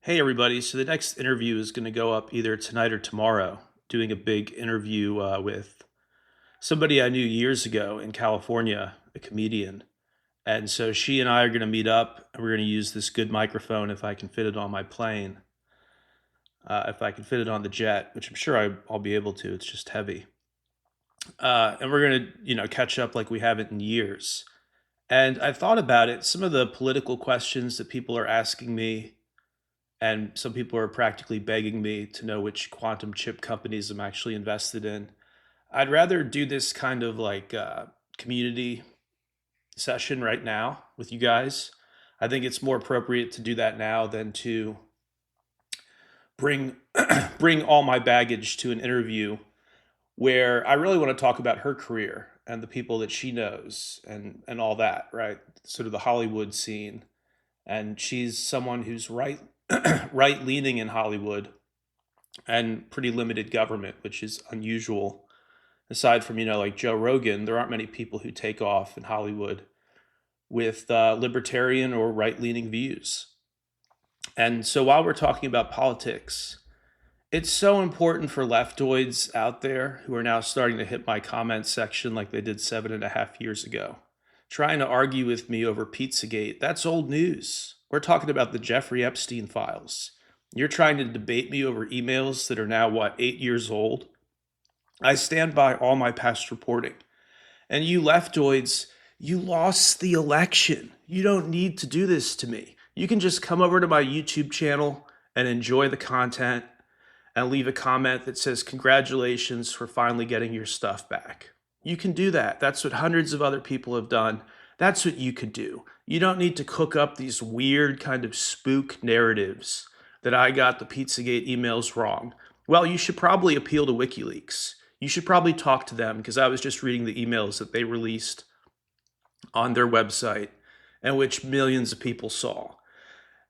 Hey, everybody. So the next interview is going to go up either tonight or tomorrow, doing a big interview with somebody I knew years ago in California, a comedian. And so she and I are going to meet up and we're going to use this good microphone if I can fit it on my plane, if I can fit it on the jet, which I'm sure I'll be able to. It's just heavy. And we're going to, catch up like we haven't in years. And I thought about it, some of the political questions that people are asking me, and some people are practically begging me to know which quantum chip companies I'm actually invested in. I'd rather do this kind of like community session right now with you guys. I think it's more appropriate to do that now than to bring bring all my baggage to an interview where I really want to talk about her career and the people that she knows and all that, right? Sort of the Hollywood scene. And she's someone who's right leaning in Hollywood and pretty limited government, which is unusual. Aside from, like Joe Rogan, there aren't many people who take off in Hollywood with libertarian or right leaning views. And so while we're talking about politics, it's so important for leftoids out there who are now starting to hit my comment section like they did 7.5 years ago, trying to argue with me over Pizzagate. That's old news. We're talking about the Jeffrey Epstein files. You're trying to debate me over emails that are now, 8 years old? I stand by all my past reporting. And you leftoids, you lost the election. You don't need to do this to me. You can just come over to my YouTube channel and enjoy the content and leave a comment that says, congratulations for finally getting your stuff back. You can do that. That's what hundreds of other people have done. That's what you could do. You don't need to cook up these weird kind of spook narratives that I got the Pizzagate emails wrong. Well, you should probably appeal to WikiLeaks. You should probably talk to them, because I was just reading the emails that they released on their website and which millions of people saw.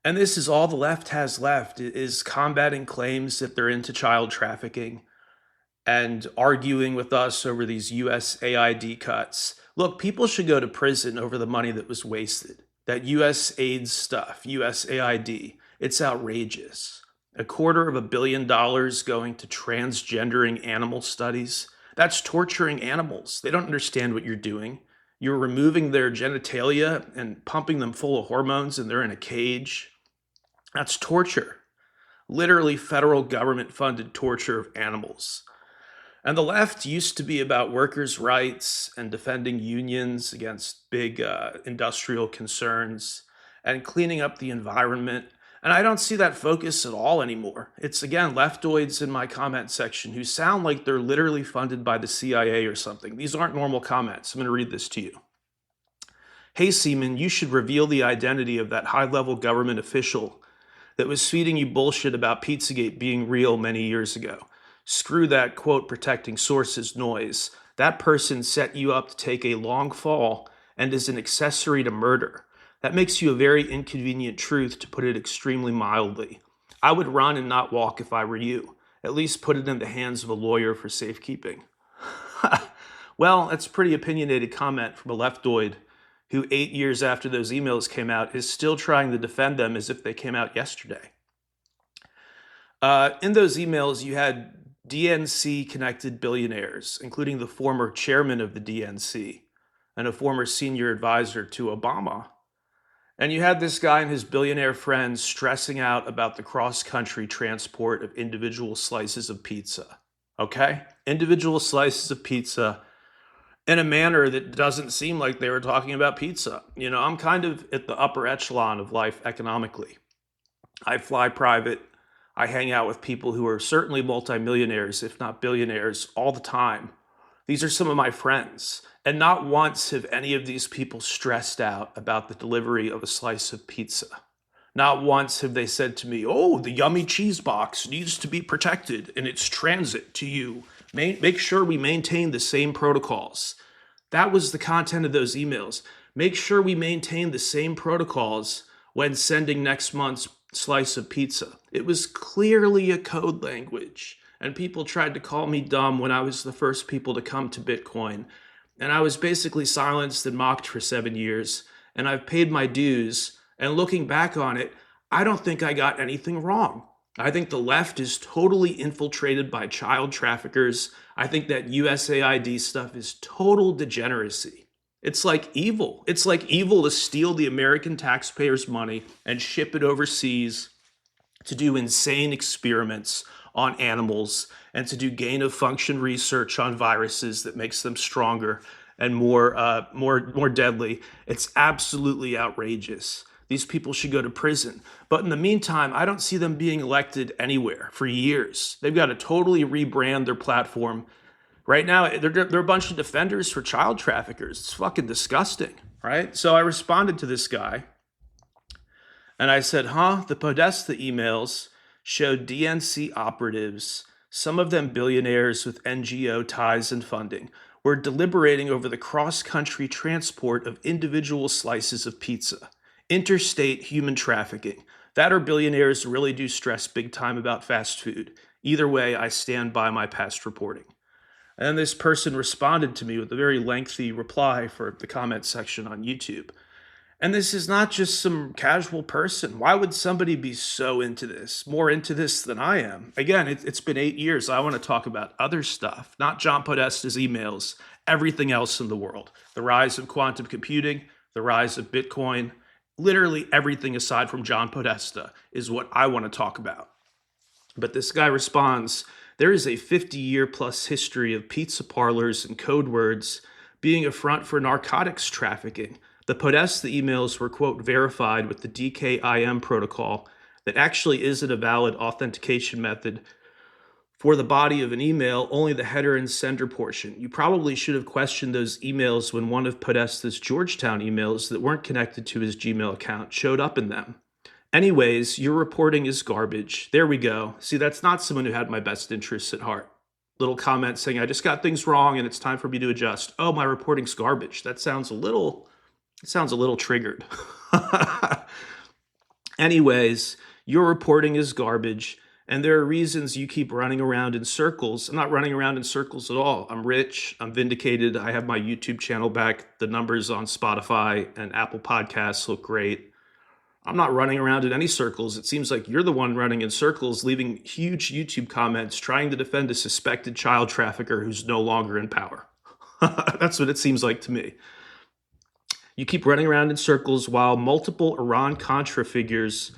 And this is all the left has left, is combating claims that they're into child trafficking and arguing with us over these USAID cuts. Look, people should go to prison over the money that was wasted. That USAID stuff, USAID, it's outrageous. $250 million going to transgendering animal studies. That's torturing animals. They don't understand what you're doing. You're removing their genitalia and pumping them full of hormones, and they're in a cage. That's torture. Literally federal government funded torture of animals. And the left used to be about workers' rights and defending unions against big industrial concerns and cleaning up the environment. And I don't see that focus at all anymore. It's, again, leftoids in my comment section who sound like they're literally funded by the CIA or something. These aren't normal comments. I'm going to read this to you. Hey, Seaman, you should reveal the identity of that high-level government official that was feeding you bullshit about Pizzagate being real many years ago. Screw that, quote, protecting sources noise. That person set you up to take a long fall and is an accessory to murder. That makes you a very inconvenient truth, to put it extremely mildly. I would run and not walk if I were you. At least put it in the hands of a lawyer for safekeeping. Well, that's a pretty opinionated comment from a leftoid who 8 years after those emails came out is still trying to defend them as if they came out yesterday. In those emails, you had DNC-connected billionaires, including the former chairman of the DNC and a former senior advisor to Obama. And you had this guy and his billionaire friends stressing out about the cross-country transport of individual slices of pizza. Okay? Individual slices of pizza in a manner that doesn't seem like they were talking about pizza. I'm kind of at the upper echelon of life economically. I fly private. I hang out with people who are certainly multimillionaires, if not billionaires, all the time. These are some of my friends. And not once have any of these people stressed out about the delivery of a slice of pizza. Not once have they said to me, oh, the yummy cheese box needs to be protected in its transit to you. Make sure we maintain the same protocols. That was the content of those emails. Make sure we maintain the same protocols when sending next month's slice of pizza. It was clearly a code language. And people tried to call me dumb when I was the first people to come to Bitcoin. And I was basically silenced and mocked for 7 years. And I've paid my dues. And looking back on it, I don't think I got anything wrong. I think the left is totally infiltrated by child traffickers. I think that USAID stuff is total degeneracy. It's like evil. It's like evil to steal the American taxpayers' money and ship it overseas to do insane experiments on animals and to do gain of function research on viruses that makes them stronger and more deadly. It's absolutely outrageous. These people should go to prison. But in the meantime, I don't see them being elected anywhere for years. They've got to totally rebrand their platform. Right now, they're a bunch of defenders for child traffickers. It's fucking disgusting, right? So I responded to this guy and I said, the Podesta emails showed DNC operatives, some of them billionaires with NGO ties and funding, were deliberating over the cross-country transport of individual slices of pizza. Interstate human trafficking. That or billionaires really do stress big time about fast food. Either way, I stand by my past reporting. And this person responded to me with a very lengthy reply for the comment section on YouTube. And this is not just some casual person. Why would somebody be so into this, more into this than I am? Again, it's been 8 years. I want to talk about other stuff, not John Podesta's emails, everything else in the world. The rise of quantum computing, the rise of Bitcoin, literally everything aside from John Podesta is what I want to talk about. But this guy responds, there is a 50-year plus history of pizza parlors and code words being a front for narcotics trafficking. The Podesta emails were, quote, verified with the DKIM protocol that actually isn't a valid authentication method for the body of an email, only the header and sender portion. You probably should have questioned those emails when one of Podesta's Georgetown emails that weren't connected to his Gmail account showed up in them. Anyways, your reporting is garbage. There we go. See, that's not someone who had my best interests at heart. Little comment saying, I just got things wrong and it's time for me to adjust. Oh, my reporting's garbage. That sounds a little triggered. Anyways, your reporting is garbage. And there are reasons you keep running around in circles. I'm not running around in circles at all. I'm rich. I'm vindicated. I have my YouTube channel back. The numbers on Spotify and Apple Podcasts look great. I'm not running around in any circles. It seems like you're the one running in circles, leaving huge YouTube comments, trying to defend a suspected child trafficker who's no longer in power. That's what it seems like to me. You keep running around in circles while multiple Iran-Contra figures,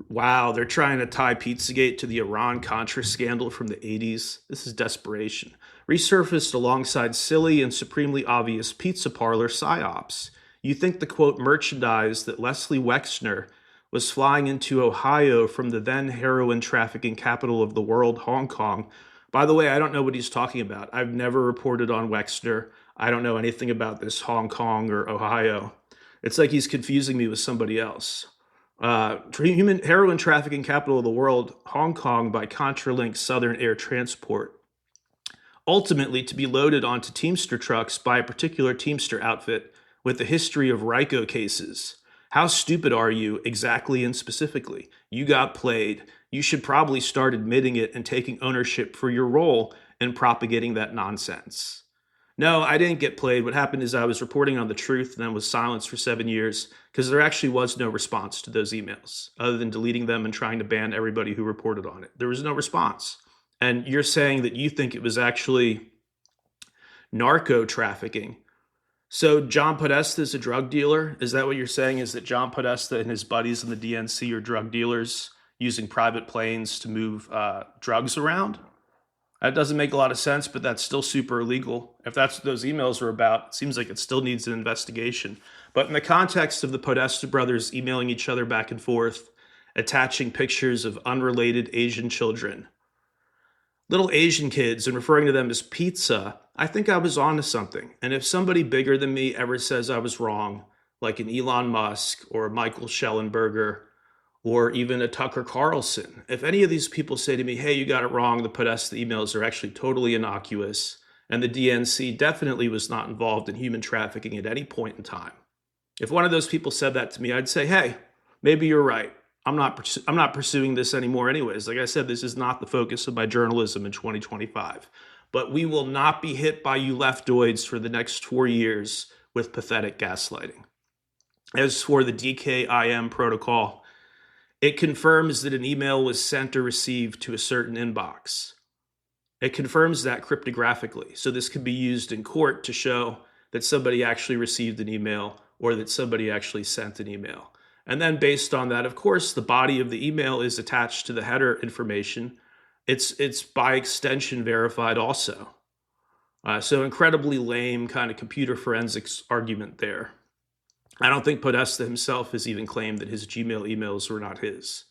wow, they're trying to tie Pizzagate to the Iran-Contra scandal from the 80s. This is desperation. Resurfaced alongside silly and supremely obvious pizza parlor psyops. You think the, quote, merchandise that Leslie Wexner was flying into Ohio from the then heroin trafficking capital of the world, Hong Kong. By the way, I don't know what he's talking about. I've never reported on Wexner. I don't know anything about this Hong Kong or Ohio. It's like he's confusing me with somebody else. Heroin trafficking capital of the world, Hong Kong, by Contralink Southern Air Transport. Ultimately to be loaded onto Teamster trucks by a particular Teamster outfit with a history of RICO cases. How stupid are you exactly and specifically? You got played. You should probably start admitting it and taking ownership for your role in propagating that nonsense. No, I didn't get played. What happened is I was reporting on the truth and then was silenced for 7 years because there actually was no response to those emails other than deleting them and trying to ban everybody who reported on it. There was no response. And you're saying that you think it was actually narco trafficking. So John Podesta is a drug dealer? Is that what you're saying, is that John Podesta and his buddies in the DNC are drug dealers using private planes to move drugs around? That doesn't make a lot of sense, but that's still super illegal. If that's what those emails are about, it seems like it still needs an investigation. But in the context of the Podesta brothers emailing each other back and forth, attaching pictures of unrelated Asian children, little Asian kids, and referring to them as pizza, I think I was onto something. And if somebody bigger than me ever says I was wrong, like an Elon Musk or Michael Schellenberger, or even a Tucker Carlson, if any of these people say to me, hey, you got it wrong, the Podesta emails are actually totally innocuous, and the DNC definitely was not involved in human trafficking at any point in time. If one of those people said that to me, I'd say, hey, maybe you're right. I'm not pursuing this anymore anyways. Like I said, this is not the focus of my journalism in 2025. But we will not be hit by you leftoids for the next 4 years with pathetic gaslighting. As for the DKIM protocol, It confirms that an email was sent or received to a certain inbox. It confirms that cryptographically. So this could be used in court to show that somebody actually received an email or that somebody actually sent an email. And then based on that, of course, the body of the email is attached to the header information. It's by extension verified also. So incredibly lame kind of computer forensics argument there. I don't think Podesta himself has even claimed that his Gmail emails were not his.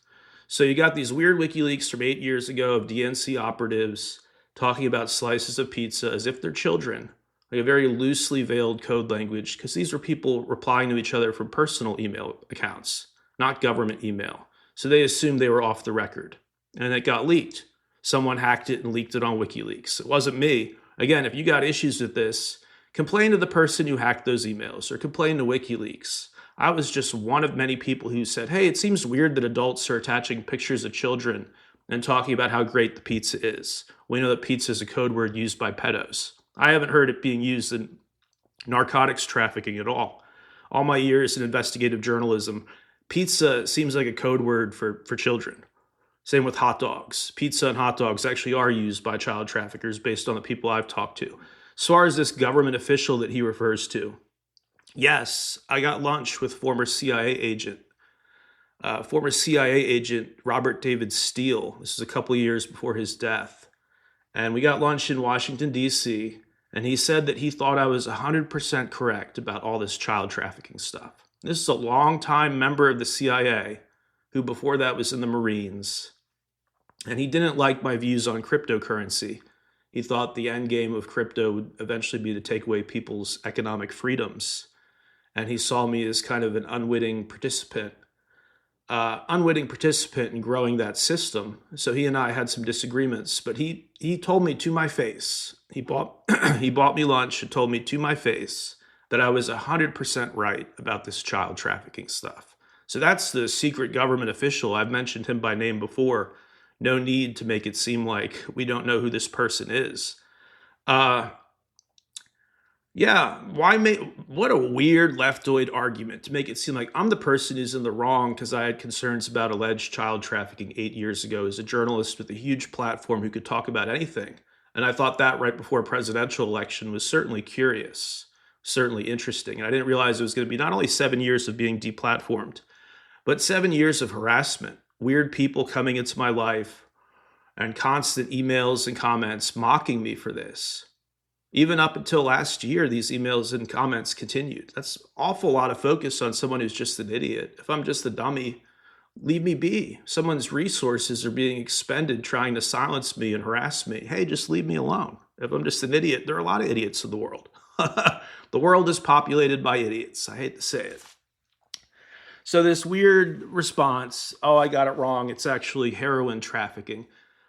So you got these weird WikiLeaks from 8 years ago of DNC operatives talking about slices of pizza as if they're children, like a very loosely veiled code language, because these were people replying to each other from personal email accounts, not government email. So they assumed they were off the record, and it got leaked. Someone hacked it and leaked it on WikiLeaks. It wasn't me. Again, if you got issues with this, complain to the person who hacked those emails or complain to WikiLeaks. I was just one of many people who said, hey, it seems weird that adults are attaching pictures of children and talking about how great the pizza is. We know that pizza is a code word used by pedos. I haven't heard it being used in narcotics trafficking at all. All my years in investigative journalism, pizza seems like a code word for children. Same with hot dogs. Pizza and hot dogs actually are used by child traffickers based on the people I've talked to. As far as this government official that he refers to, yes, I got lunch with former CIA agent Robert David Steele. This is a couple of years before his death. And we got lunch in Washington, D.C., and he said that he thought I was 100% correct about all this child trafficking stuff. This is a longtime member of the CIA who before that was in the Marines. And he didn't like my views on cryptocurrency. He thought the end game of crypto would eventually be to take away people's economic freedoms. And he saw me as kind of an unwitting participant in growing that system. So he and I had some disagreements, but he told me to my face, he bought me lunch and told me to my face that I was 100% right about this child trafficking stuff. So that's the secret government official. I've mentioned him by name before. No need to make it seem like we don't know who this person is. What a weird leftoid argument to make it seem like I'm the person who's in the wrong because I had concerns about alleged child trafficking 8 years ago as a journalist with a huge platform who could talk about anything. And I thought that right before a presidential election was certainly curious, certainly interesting. And I didn't realize it was going to be not only 7 years of being deplatformed, but 7 years of harassment, weird people coming into my life and constant emails and comments mocking me for this. Even up until last year, these emails and comments continued. That's an awful lot of focus on someone who's just an idiot. If I'm just a dummy, leave me be. Someone's resources are being expended trying to silence me and harass me. Hey, just leave me alone. If I'm just an idiot, there are a lot of idiots in the world. The world is populated by idiots. I hate to say it. So this weird response, oh, I got it wrong. It's actually heroin trafficking.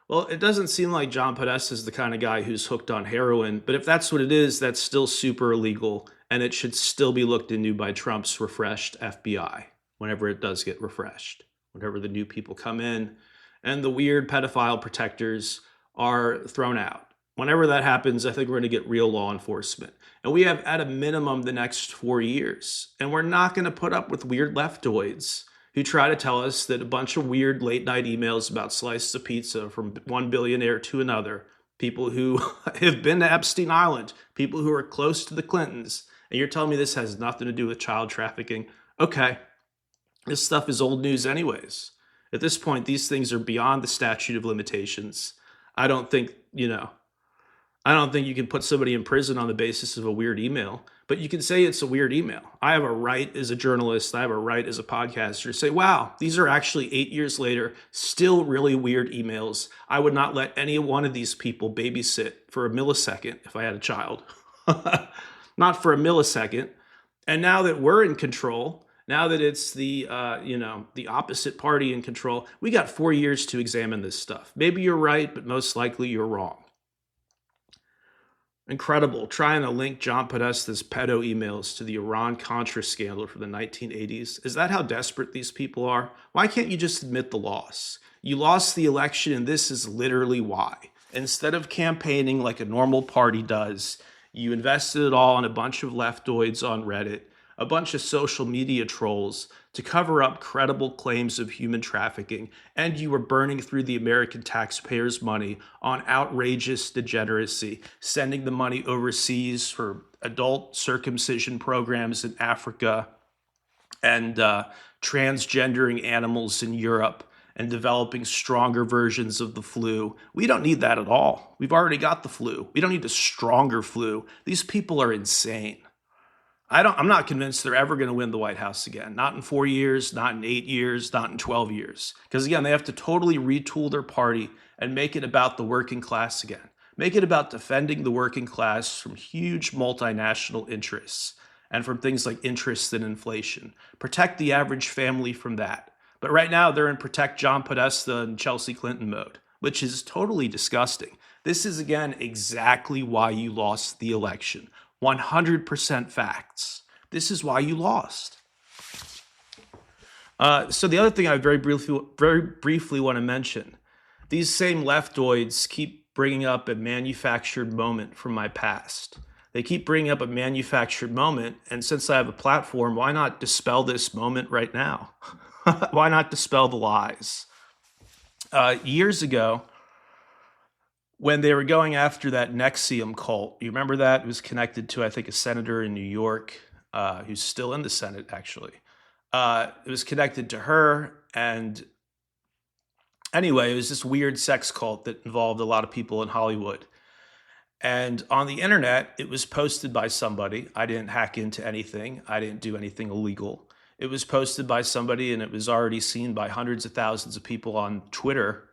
Well, it doesn't seem like John Podesta is the kind of guy who's hooked on heroin, but if that's what it is, that's still super illegal, and it should still be looked into by Trump's refreshed FBI whenever it does get refreshed, whenever the new people come in and the weird pedophile protectors are thrown out. Whenever that happens, I think we're going to get real law enforcement. And we have, at a minimum, the next 4 years. And we're not going to put up with weird leftoids who try to tell us that a bunch of weird late-night emails about slices of pizza from one billionaire to another, people who have been to Epstein Island, people who are close to the Clintons, and you're telling me this has nothing to do with child trafficking? Okay, this stuff is old news anyways. At this point, these things are beyond the statute of limitations. I don't think you can put somebody in prison on the basis of a weird email, but you can say it's a weird email. I have a right as a journalist, I have a right as a podcaster to say, wow, these are actually 8 years later, still really weird emails. I would not let any one of these people babysit for a millisecond if I had a child. Not for a millisecond. And now that we're in control, now that it's the opposite party in control, we got 4 years to examine this stuff. Maybe you're right, but most likely you're wrong. Incredible, trying to link John Podesta's pedo emails to the Iran-Contra scandal from the 1980s. Is that how desperate these people are? Why can't you just admit the loss? You lost the election, and this is literally why. Instead of campaigning like a normal party does, you invested it all in a bunch of leftoids on Reddit, a bunch of social media trolls to cover up credible claims of human trafficking, and you were burning through the American taxpayers' money on outrageous degeneracy, sending the money overseas for adult circumcision programs in Africa and transgendering animals in Europe and developing stronger versions of the flu. We don't need that at all. We've already got the flu. We don't need a stronger flu. These people are insane. I'm not convinced they're ever going to win the White House again. Not in 4 years, not in 8 years, not in 12 years. Because again, they have to totally retool their party and make it about the working class again. Make it about defending the working class from huge multinational interests and from things like interest and inflation. Protect the average family from that. But right now, they're in protect John Podesta and Chelsea Clinton mode, which is totally disgusting. This is, again, exactly why you lost the election. 100% facts. This is why you lost. So the other thing I very briefly want to mention, these same leftoids keep bringing up a manufactured moment from my past. They keep bringing up a manufactured moment, and since I have a platform, why not dispel this moment right now? Why not dispel the lies? Years ago, when they were going after that Nexium cult, you remember that? It was connected to, I think, a senator in New York who's still in the Senate, actually. It was connected to her, and anyway, it was this weird sex cult that involved a lot of people in Hollywood. And on the internet, it was posted by somebody. I didn't hack into anything. I didn't do anything illegal. It was posted by somebody, and it was already seen by hundreds of thousands of people on Twitter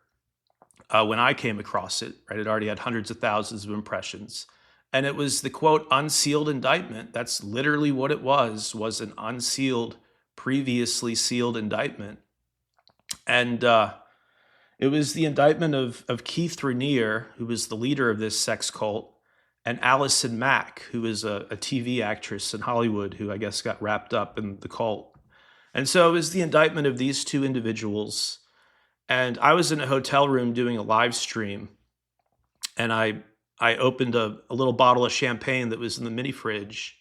when I came across it. Right, it already had hundreds of thousands of impressions. And it was the, quote, unsealed indictment. That's literally what it was an unsealed, previously sealed indictment. And it was the indictment of Keith Raniere, who was the leader of this sex cult, and Allison Mack, who is a TV actress in Hollywood who I guess got wrapped up in the cult. And so it was the indictment of these two individuals. And I was in a hotel room doing a live stream, and I opened a little bottle of champagne that was in the mini fridge.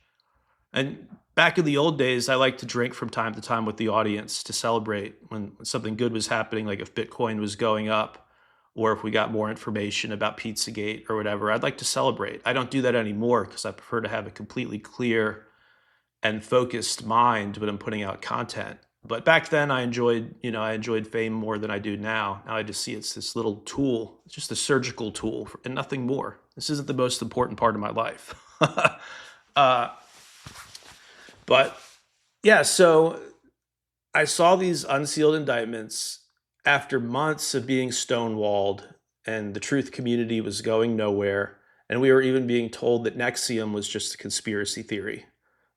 And back in the old days, I liked to drink from time to time with the audience to celebrate when something good was happening, like if Bitcoin was going up or if we got more information about Pizzagate or whatever. I'd like to celebrate. I don't do that anymore because I prefer to have a completely clear and focused mind when I'm putting out content. But back then I enjoyed fame more than I do now. Now I just see it's this little tool. It's just a surgical tool and nothing more. This isn't the most important part of my life. But yeah, so I saw these unsealed indictments after months of being stonewalled, and the truth community was going nowhere. And we were even being told that Nexium was just a conspiracy theory.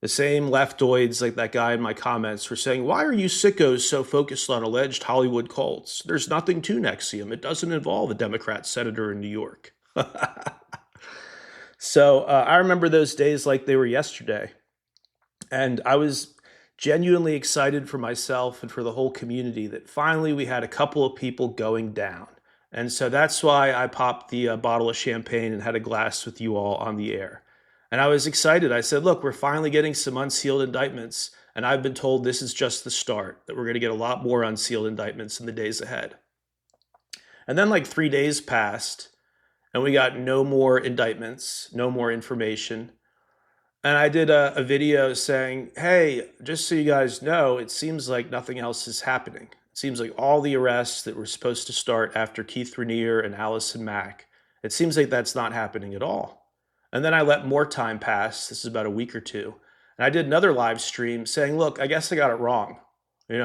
The same leftoids, like that guy in my comments, were saying, why are you sickos so focused on alleged Hollywood cults? There's nothing to Nexium. It doesn't involve a Democrat senator in New York. So I remember those days like they were yesterday. And I was genuinely excited for myself and for the whole community that finally we had a couple of people going down. And so that's why I popped the bottle of champagne and had a glass with you all on the air. And I was excited. I said, look, we're finally getting some unsealed indictments. And I've been told this is just the start, that we're going to get a lot more unsealed indictments in the days ahead. And then like 3 days passed and we got no more indictments, no more information. And I did a video saying, hey, just so you guys know, it seems like nothing else is happening. It seems like all the arrests that were supposed to start after Keith Raniere and Allison Mack, it seems like that's not happening at all. And then I let more time pass. This is about a week or two. And I did another live stream saying, look, I guess I got it wrong.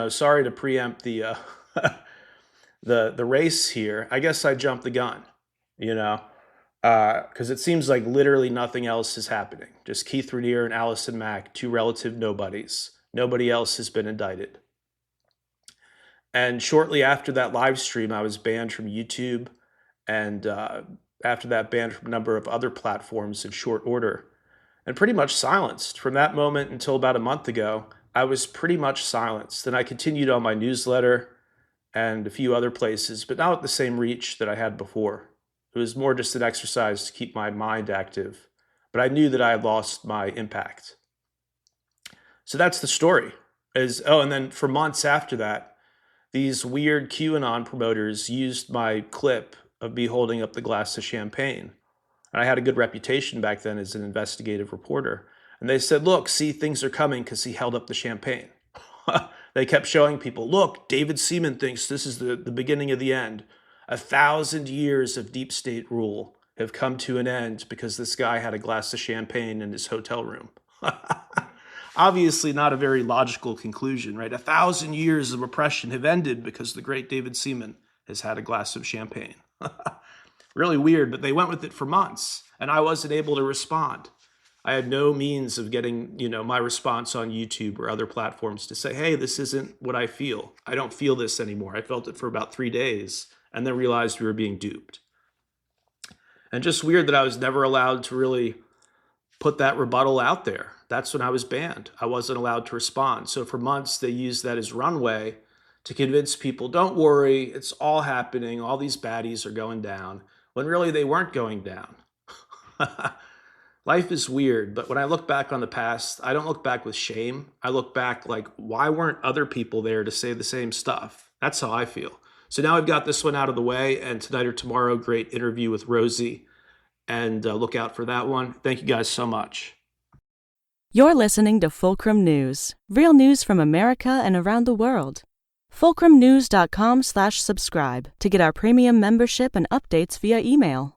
Sorry to preempt the the race here. I guess I jumped the gun, because it seems like literally nothing else is happening. Just Keith Raniere and Allison Mack, two relative nobodies. Nobody else has been indicted. And shortly after that live stream, I was banned from YouTube, and after that, banned from a number of other platforms in short order, and pretty much silenced. From that moment until about a month ago, I was pretty much silenced. And I continued on my newsletter and a few other places, but not with the same reach that I had before. It was more just an exercise to keep my mind active, but I knew that I had lost my impact. So that's the story. And then for months after that, these weird QAnon promoters used my clip of me holding up the glass of champagne. And I had a good reputation back then as an investigative reporter. And they said, look, see, things are coming because he held up the champagne. They kept showing people, look, David Seaman thinks this is the beginning of the end. 1,000 years of deep state rule have come to an end because this guy had a glass of champagne in his hotel room. Obviously not a very logical conclusion, right? 1,000 years of oppression have ended because the great David Seaman has had a glass of champagne. Really weird, but they went with it for months, and I wasn't able to respond. I had no means of getting, my response on YouTube or other platforms to say, hey, this isn't what I feel. I don't feel this anymore. I felt it for about 3 days and then realized we were being duped. And just weird that I was never allowed to really put that rebuttal out there. That's when I was banned. I wasn't allowed to respond. So for months, they used that as runway to convince people, don't worry, it's all happening. All these baddies are going down, when really they weren't going down. Life is weird, but when I look back on the past, I don't look back with shame. I look back like, why weren't other people there to say the same stuff? That's how I feel. So now I've got this one out of the way, and tonight or tomorrow, great interview with Rosie, and look out for that one. Thank you guys so much. You're listening to Fulcrum News, real news from America and around the world. FulcrumNews.com/subscribe to get our premium membership and updates via email.